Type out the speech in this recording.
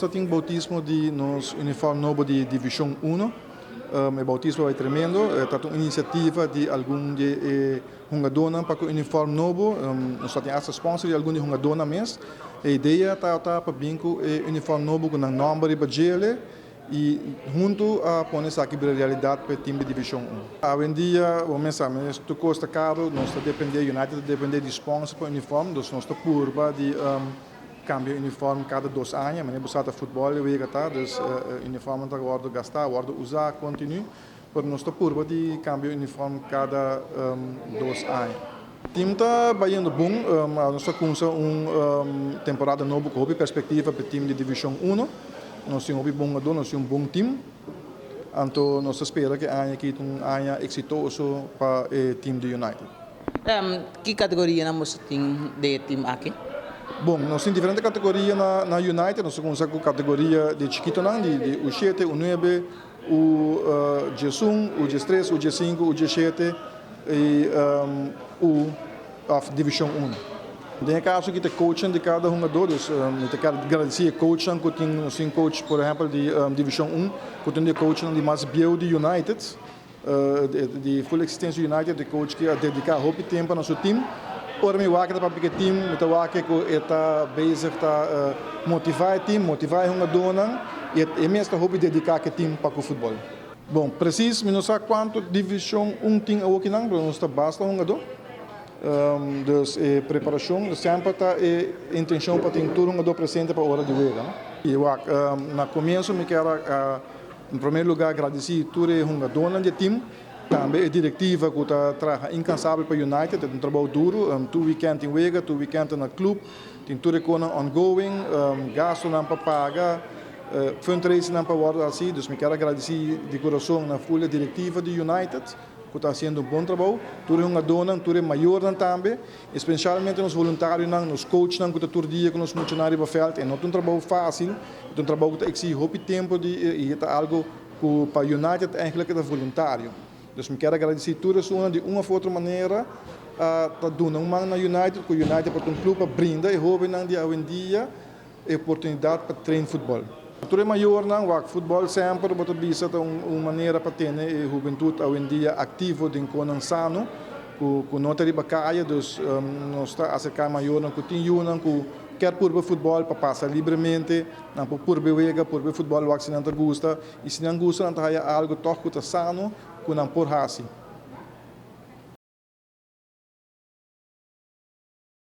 nós temos bautismo de nos uniforme novo de Divisão 1. O bautismo é tremendo. É uma iniciativa de algum de jogadores para o uniforme novo. Nós temos essa sponsor de algum de jogadores mesmo. A ideia está para vincular o uniforme novo com o nome de Bajele e junto a pôr essa realidade para o time de Divisão 1. Hoje em dia, vamos pensar, isto custa caro, nós dependemos do United, dependemos de sponsor para o uniforme, então nós estamos curva de cambio de uniforme cada 2 anos, mas não é futebol, então o uniforme está agora gastar, agora usar, continua, mas nós estamos curva de cambio de uniforme cada 2 anos. O time está indo bem, nós estamos com uma temporada nova com perspectiva para o time de Divisão 1. Nós temos um bom jogador, nós temos um bom time. Então, nós esperamos que ano aqui um ano exitoso para o time do United. Que categoria nós temos de time aqui? Bom, nós temos diferentes categorias na United. Nós temos a categoria de chiquito, de U7, U9, o G1, o G3, o G5, o G7 e o Divisão 1. Tem caso que tem coaching de cada jogador, eu quero agradecer coaching que tem coach, por exemplo, de Divisão 1, que tem coaching de mais bio de United, de full existência United, de coach que dedica muito tempo ao nosso time. Ora, eu acho que para o time, eu acho que está bezig para motivar o time, motivar o jogador, e mesmo está dedicar o time para o futebol. Bom, preciso, não sei quanto Divisão 1 tem aqui, mas não está basta o jogador. Dus preparação sempre está a intenção para ter um jogador presente para a hora de jogar. E eu no começo me quero em primeiro lugar agradecer a todos os jogadores do time, também a diretiva que está trabalhando incansável para o United, tem um trabalho duro, 2 weekends em jogar, 2 weekends no clube, tem tudo que ongoing, gasto não para pagar, fundraising não para guardar assim, dus me quero agradecer de coração na folha diretiva do United, que está fazendo bom trabalho, todos os jogadores, todos os maiores também, especialmente os voluntários, os coaches, que estão todo dia com os funcionários do veld. Não é um trabalho fácil, é um trabalho que exige muito tempo e é algo que para o United eigenlijk é voluntário. Então, eu quero agradecer a todos de uma ou outra maneira a donar na United, que o United é um clube para brindar e jovens de hoje em dia a oportunidade para treinar futebol. Todo maior o futebol sempre bota vista uma maneira para ter a juventude hoje em dia ativo de um sano, com não ter bacaia, dus nós está acercar maior que tem que quer por o futebol para passar livremente, não por beber, por o futebol o que se não gosta, e se não gosta não tem algo toque que sano, que não por assim.